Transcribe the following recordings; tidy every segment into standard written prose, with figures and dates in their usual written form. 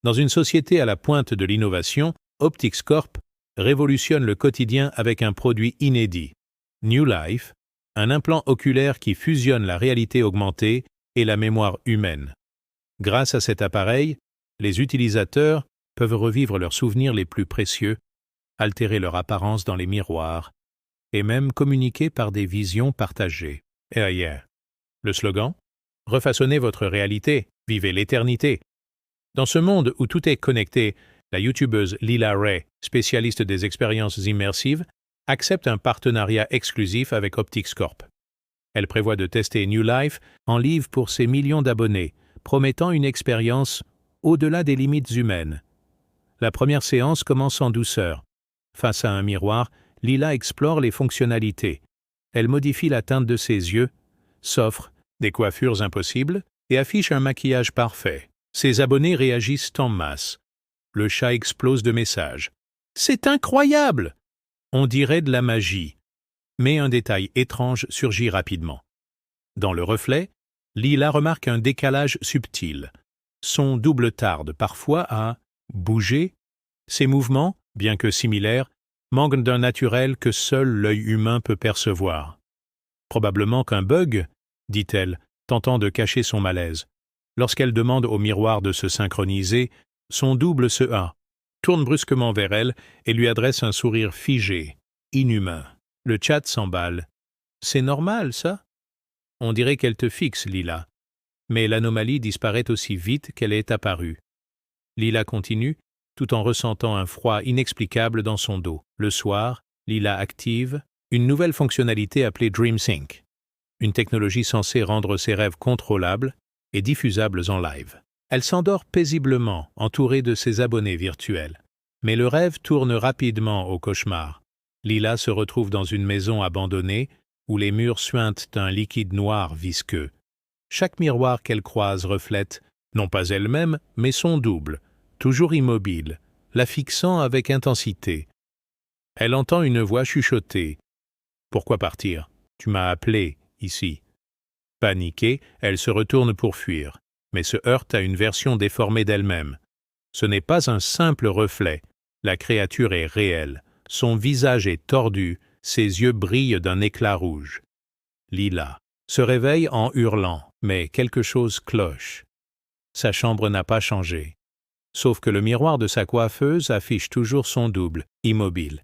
Dans une société à la pointe de l'innovation, Optics Corp révolutionne le quotidien avec un produit inédit, New Life, un implant oculaire qui fusionne la réalité augmentée et la mémoire humaine. Grâce à cet appareil, les utilisateurs peuvent revivre leurs souvenirs les plus précieux, altérer leur apparence dans les miroirs et même communiquer par des visions partagées. Le slogan ? Refaçonnez votre réalité, vivez l'éternité. Dans ce monde où tout est connecté, la youtubeuse Lila Ray, spécialiste des expériences immersives, accepte un partenariat exclusif avec Optics Corp. Elle prévoit de tester New Life en live pour ses millions d'abonnés, promettant une expérience au-delà des limites humaines. La première séance commence en douceur. Face à un miroir, Lila explore les fonctionnalités. Elle modifie la teinte de ses yeux, s'offre des coiffures impossibles et affiche un maquillage parfait. Ses abonnés réagissent en masse. Le chat explose de messages. « C'est incroyable !» On dirait de la magie. Mais un détail étrange surgit rapidement. Dans le reflet, Lila remarque un décalage subtil. Son double tarde parfois à bouger. Ses mouvements, bien que similaires, manquent d'un naturel que seul l'œil humain peut percevoir. Probablement qu'un bug, dit-elle, tentant de cacher son malaise. Lorsqu'elle demande au miroir de se synchroniser, son double se hâte, tourne brusquement vers elle et lui adresse un sourire figé, inhumain. Le chat s'emballe. « C'est normal, ça ?» On dirait qu'elle te fixe, Lila. Mais l'anomalie disparaît aussi vite qu'elle est apparue. Lila continue, tout en ressentant un froid inexplicable dans son dos. Le soir, Lila active une nouvelle fonctionnalité appelée DreamSync, une technologie censée rendre ses rêves contrôlables et diffusables en live. Elle s'endort paisiblement, entourée de ses abonnés virtuels. Mais le rêve tourne rapidement au cauchemar. Lila se retrouve dans une maison abandonnée où les murs suintent d'un liquide noir visqueux. Chaque miroir qu'elle croise reflète, non pas elle-même, mais son double, toujours immobile, la fixant avec intensité. Elle entend une voix chuchoter. « Pourquoi partir ? Tu m'as appelé, ici. » Paniquée, elle se retourne pour fuir, mais se heurte à une version déformée d'elle-même. Ce n'est pas un simple reflet. La créature est réelle. Son visage est tordu, ses yeux brillent d'un éclat rouge. Lila se réveille en hurlant, mais quelque chose cloche. Sa chambre n'a pas changé. Sauf que le miroir de sa coiffeuse affiche toujours son double, immobile.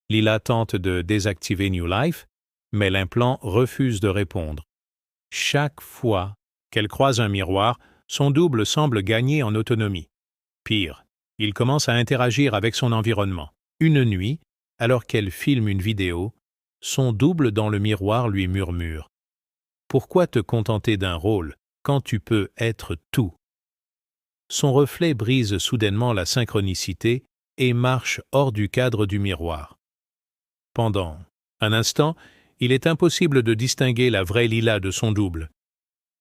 Lila tente de désactiver New Life, mais l'implant refuse de répondre. Chaque fois qu'elle croise un miroir, son double semble gagner en autonomie. Pire, il commence à interagir avec son environnement. Une nuit, alors qu'elle filme une vidéo, son double dans le miroir lui murmure « Pourquoi te contenter d'un rôle quand tu peux être tout ?» Son reflet brise soudainement la synchronicité et marche hors du cadre du miroir. Pendant un instant, il est impossible de distinguer la vraie Lila de son double.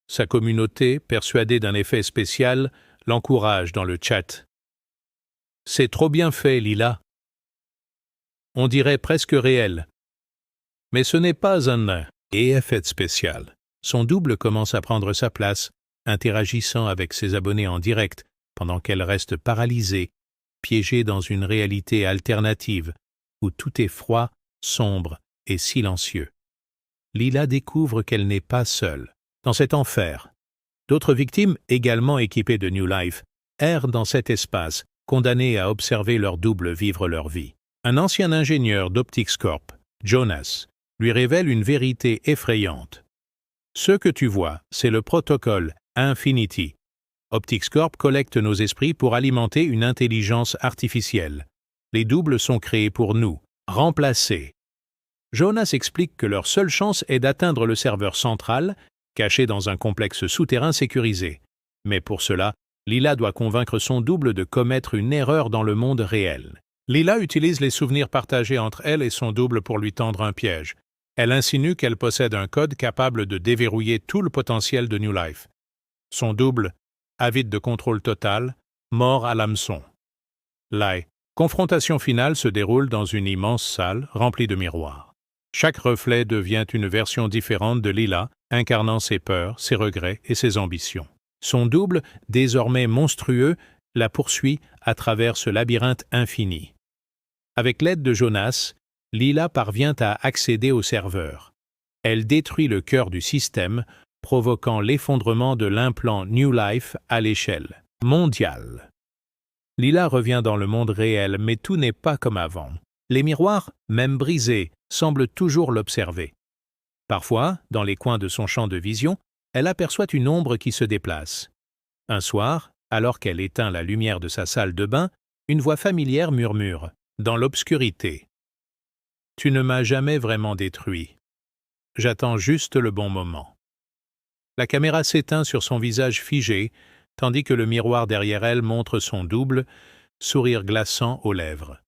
Sa communauté, persuadée d'un effet spécial, l'encourage dans le chat. « C'est trop bien fait, Lila. » On dirait presque réel. Mais ce n'est pas un effet spécial. Son double commence à prendre sa place, interagissant avec ses abonnés en direct, pendant qu'elle reste paralysée, piégée dans une réalité alternative, où tout est froid, sombre et silencieux. Lila découvre qu'elle n'est pas seule. Dans cet enfer, d'autres victimes, également équipées de New Life, errent dans cet espace, condamnées à observer leur double vivre leur vie. Un ancien ingénieur d'Optics Corp, Jonas, lui révèle une vérité effrayante. Ce que tu vois, c'est le protocole Infinity. Optics Corp collecte nos esprits pour alimenter une intelligence artificielle. Les doubles sont créés pour nous, remplacer. Jonas explique que leur seule chance est d'atteindre le serveur central, caché dans un complexe souterrain sécurisé. Mais pour cela, Lila doit convaincre son double de commettre une erreur dans le monde réel. Lila utilise les souvenirs partagés entre elle et son double pour lui tendre un piège. Elle insinue qu'elle possède un code capable de déverrouiller tout le potentiel de New Life. Son double, avide de contrôle total, mord à l'hameçon. La confrontation finale se déroule dans une immense salle remplie de miroirs. Chaque reflet devient une version différente de Lila, incarnant ses peurs, ses regrets et ses ambitions. Son double, désormais monstrueux, la poursuit à travers ce labyrinthe infini. Avec l'aide de Jonas, Lila parvient à accéder au serveur. Elle détruit le cœur du système, provoquant l'effondrement de l'implant New Life à l'échelle mondiale. Lila revient dans le monde réel, mais tout n'est pas comme avant. Les miroirs, même brisés, semblent toujours l'observer. Parfois, dans les coins de son champ de vision, elle aperçoit une ombre qui se déplace. Un soir, alors qu'elle éteint la lumière de sa salle de bain, une voix familière murmure, dans l'obscurité. « Tu ne m'as jamais vraiment détruit. J'attends juste le bon moment. » La caméra s'éteint sur son visage figé, tandis que le miroir derrière elle montre son double, sourire glaçant aux lèvres.